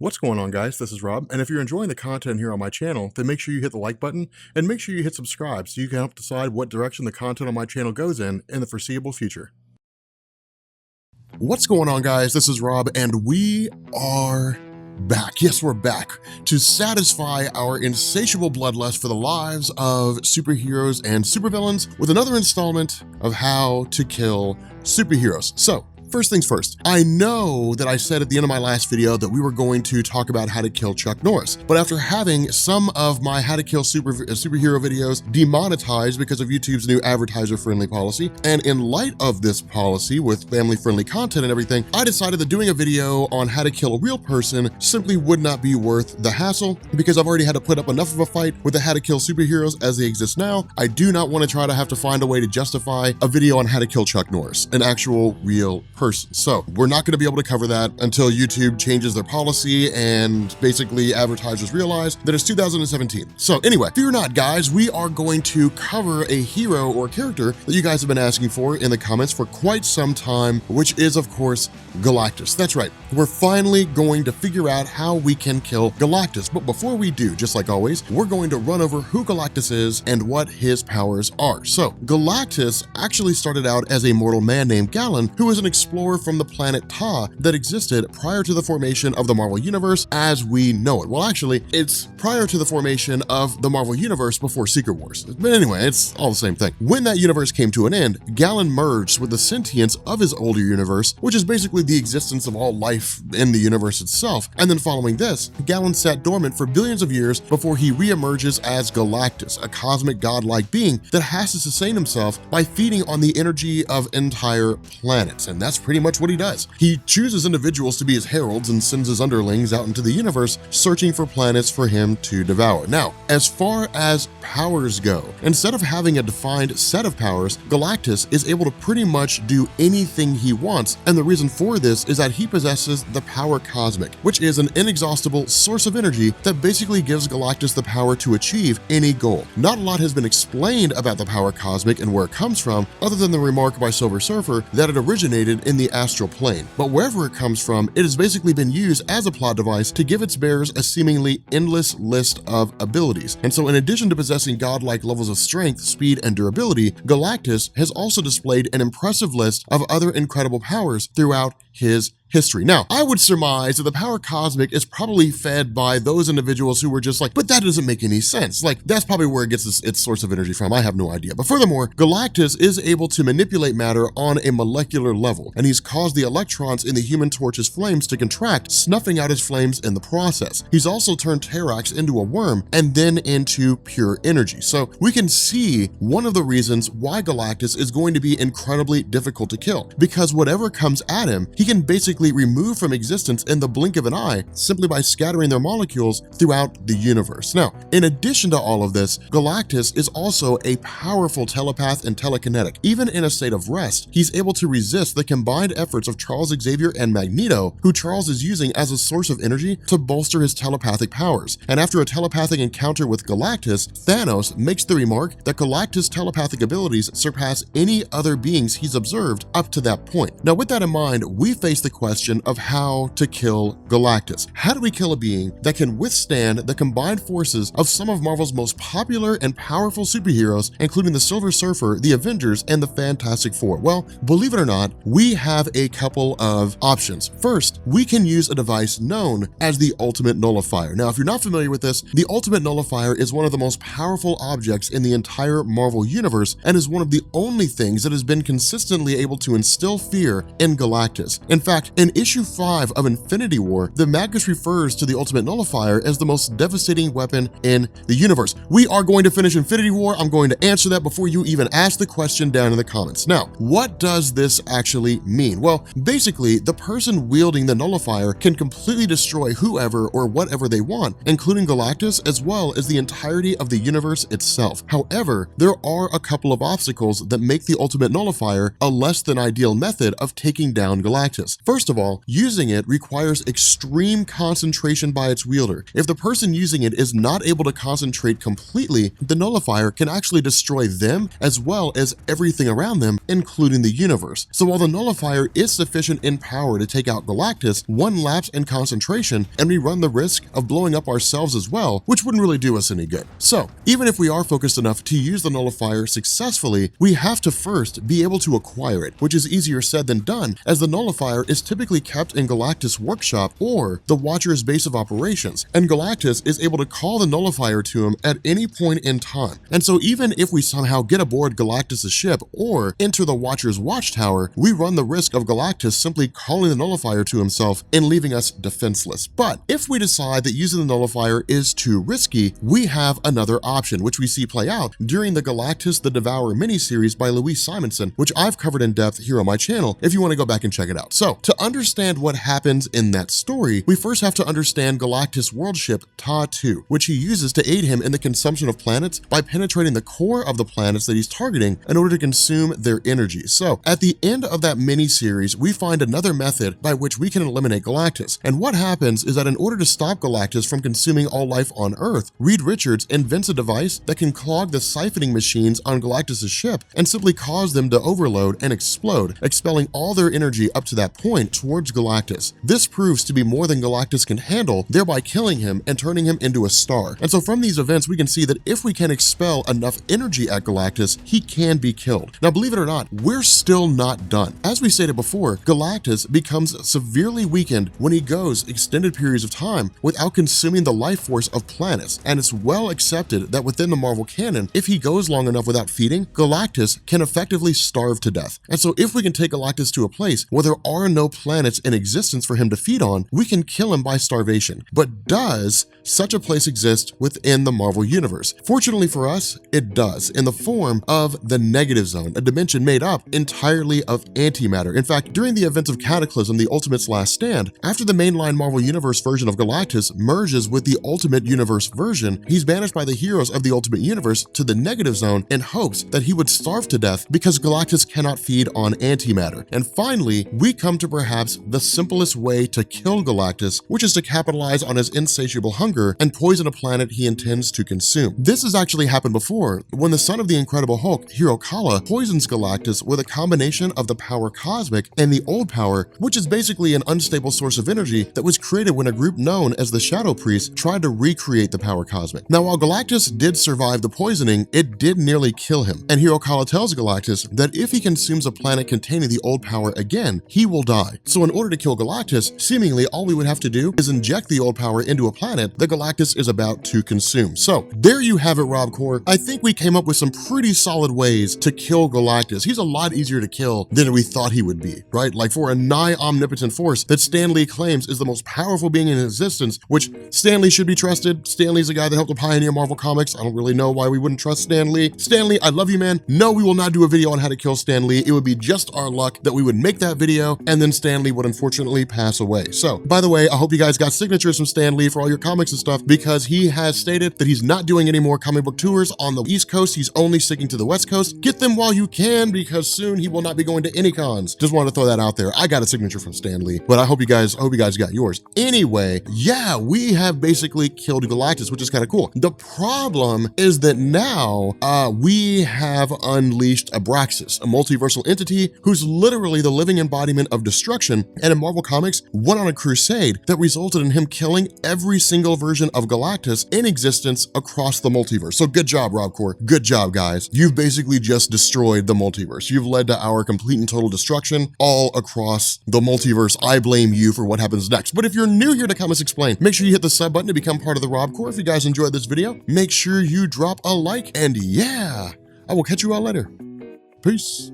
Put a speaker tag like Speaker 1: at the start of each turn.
Speaker 1: What's going on, guys? This is Rob, and if you're enjoying the content here on my channel, then make sure you hit the like button and make sure you hit subscribe so you can help decide what direction the content on my channel goes in the foreseeable future. What's going on, guys? This is Rob, and we are back. Yes, we're back to satisfy our insatiable bloodlust for the lives of superheroes and supervillains with another installment of How to Kill Superheroes. So, first things first, I know that I said at the end of my last video that we were going to talk about how to kill Chuck Norris, but after having some of my how to kill superhero videos demonetized because of YouTube's new advertiser-friendly policy, and in light of this policy with family-friendly content and everything, I decided that doing a video on how to kill a real person simply would not be worth the hassle because I've already had to put up enough of a fight with the how to kill superheroes as they exist now. I do not want to have to find a way to justify a video on how to kill Chuck Norris, an actual real person. So we're not going to be able to cover that until YouTube changes their policy and basically advertisers realize that it's 2017. So anyway, fear not, guys, we are going to cover a hero or character that you guys have been asking for in the comments for quite some time, which is of course Galactus. That's right. We're finally going to figure out how we can kill Galactus. But before we do, just like always, we're going to run over who Galactus is and what his powers are. So Galactus actually started out as a mortal man named Galen, who was an explorer from the planet Ta that existed prior to the formation of the Marvel Universe as we know it. Well, actually, it's prior to the formation of the Marvel Universe before Secret Wars. But anyway, it's all the same thing. When that universe came to an end, Galen merged with the sentience of his older universe, which is basically the existence of all life in the universe itself. And then following this, Galen sat dormant for billions of years before he re-emerges as Galactus, a cosmic godlike being that has to sustain himself by feeding on the energy of entire planets. And that's pretty much what he does. He chooses individuals to be his heralds and sends his underlings out into the universe searching for planets for him to devour. Now, as far as powers go, instead of having a defined set of powers, Galactus is able to pretty much do anything he wants, and the reason for this is that he possesses the power cosmic, which is an inexhaustible source of energy that basically gives Galactus the power to achieve any goal. Not a lot has been explained about the power cosmic and where it comes from, other than the remark by Silver Surfer that it originated in the astral plane. But wherever it comes from, it has basically been used as a plot device to give its bearers a seemingly endless list of abilities. And so in addition to possessing godlike levels of strength, speed, and durability, Galactus has also displayed an impressive list of other incredible powers throughout his history. Now, I would surmise that the power cosmic is probably fed by those individuals who were just like, but that doesn't make any sense. Like, that's probably where it gets its source of energy from. I have no idea. But furthermore, Galactus is able to manipulate matter on a molecular level, and he's caused the electrons in the Human Torch's flames to contract, snuffing out his flames in the process. He's also turned Terrax into a worm and then into pure energy. So we can see one of the reasons why Galactus is going to be incredibly difficult to kill, because whatever comes at him, he can basically remove from existence in the blink of an eye simply by scattering their molecules throughout the universe. Now, in addition to all of this, Galactus is also a powerful telepath and telekinetic. Even in a state of rest, he's able to resist the combined efforts of Charles Xavier and Magneto, who Charles is using as a source of energy to bolster his telepathic powers. And after a telepathic encounter with Galactus, Thanos makes the remark that Galactus' telepathic abilities surpass any other beings he's observed up to that point. Now, with that in mind, we face the question of how to kill Galactus. How do we kill a being that can withstand the combined forces of some of Marvel's most popular and powerful superheroes, including the Silver Surfer, the Avengers, and the Fantastic Four? Well, believe it or not, we have a couple of options. First, we can use a device known as the Ultimate Nullifier. Now, if you're not familiar with this, the Ultimate Nullifier is one of the most powerful objects in the entire Marvel Universe and is one of the only things that has been consistently able to instill fear in Galactus. In fact, in issue 5 of Infinity War, the Magus refers to the Ultimate Nullifier as the most devastating weapon in the universe. We are going to finish Infinity War. I'm going to answer that before you even ask the question down in the comments. Now, what does this actually mean? Well, basically, the person wielding the Nullifier can completely destroy whoever or whatever they want, including Galactus, as well as the entirety of the universe itself. However, there are a couple of obstacles that make the Ultimate Nullifier a less than ideal method of taking down Galactus. First First of all, using it requires extreme concentration by its wielder. If the person using it is not able to concentrate completely, the Nullifier can actually destroy them as well as everything around them, including the universe. So while the Nullifier is sufficient in power to take out Galactus, one lapse in concentration and we run the risk of blowing up ourselves as well, which wouldn't really do us any good. So even if we are focused enough to use the Nullifier successfully, we have to first be able to acquire it, which is easier said than done, as the Nullifier is typically kept in Galactus' workshop or the Watcher's base of operations, and Galactus is able to call the Nullifier to him at any point in time. And so even if we somehow get aboard Galactus' ship or enter the Watcher's watchtower, we run the risk of Galactus simply calling the Nullifier to himself and leaving us defenseless. But if we decide that using the Nullifier is too risky, we have another option, which we see play out during the Galactus the Devourer miniseries by Louise Simonson, which I've covered in depth here on my channel if you want to go back and check it out. So to understand what happens in that story, we first have to understand Galactus' world ship Ta-2, which he uses to aid him in the consumption of planets by penetrating the core of the planets that he's targeting in order to consume their energy. So at the end of that mini-series, we find another method by which we can eliminate Galactus. And what happens is that in order to stop Galactus from consuming all life on Earth, Reed Richards invents a device that can clog the siphoning machines on Galactus' ship and simply cause them to overload and explode, expelling all their energy up to that point towards Galactus. This proves to be more than Galactus can handle, thereby killing him and turning him into a star. And so from these events, we can see that if we can expel enough energy at Galactus, he can be killed. Now, believe it or not, we're still not done. As we stated before, Galactus becomes severely weakened when he goes extended periods of time without consuming the life force of planets. And it's well accepted that within the Marvel canon, if he goes long enough without feeding, Galactus can effectively starve to death. And so if we can take Galactus to a place where there are no planets in existence for him to feed on, we can kill him by starvation. But does such a place exist within the Marvel Universe? Fortunately for us, it does, in the form of the Negative Zone, a dimension made up entirely of antimatter. In fact, during the events of Cataclysm, the Ultimate's Last Stand, after the mainline Marvel Universe version of Galactus merges with the Ultimate Universe version, he's banished by the heroes of the Ultimate Universe to the Negative Zone in hopes that he would starve to death because Galactus cannot feed on antimatter. And finally, we come to perhaps the simplest way to kill Galactus, which is to capitalize on his insatiable hunger and poison a planet he intends to consume. This has actually happened before, when the son of the Incredible Hulk, Hero Kala, poisons Galactus with a combination of the power cosmic and the old power, which is basically an unstable source of energy that was created when a group known as the Shadow Priests tried to recreate the power cosmic. Now, while Galactus did survive the poisoning, it did nearly kill him, and Hero Kala tells Galactus that if he consumes a planet containing the old power again, he will die. So in order to kill Galactus, seemingly all we would have to do is inject the old power into a planet that Galactus is about to consume. So there you have it, Rob Core. I think we came up with some pretty solid ways to kill Galactus. He's a lot easier to kill than we thought he would be, right? Like for a nigh omnipotent force that Stan Lee claims is the most powerful being in existence, which Stan Lee should be trusted. Stan Lee's a guy that helped to pioneer Marvel Comics. I don't really know why we wouldn't trust Stan Lee. Stan Lee, I love you, man. No, we will not do a video on how to kill Stan Lee. It would be just our luck that we would make that video and then Stan Lee would unfortunately pass away. So, by the way, I hope you guys got signatures from Stan Lee for all your comics and stuff, because he has stated that he's not doing any more comic book tours on the East Coast. He's only sticking to the West Coast. Get them while you can, because soon he will not be going to any cons. Just wanted to throw that out there. I got a signature from Stan Lee, but I hope you guys got yours. Anyway, yeah, we have basically killed Galactus, which is kind of cool. The problem is that now we have unleashed Abraxas, a multiversal entity who's literally the living embodiment of destruction, and in Marvel Comics went on a crusade that resulted in him killing every single version of Galactus in existence across the multiverse. So good job, Rob Core. Good job, guys. You've basically just destroyed the multiverse. You've led to our complete and total destruction all across the multiverse. I blame you for what happens next. But if you're new here to Comics Explained, make sure you hit the sub button to become part of the Rob Core. If you guys enjoyed this video, make sure you drop a like, and yeah, I will catch you all later. Peace.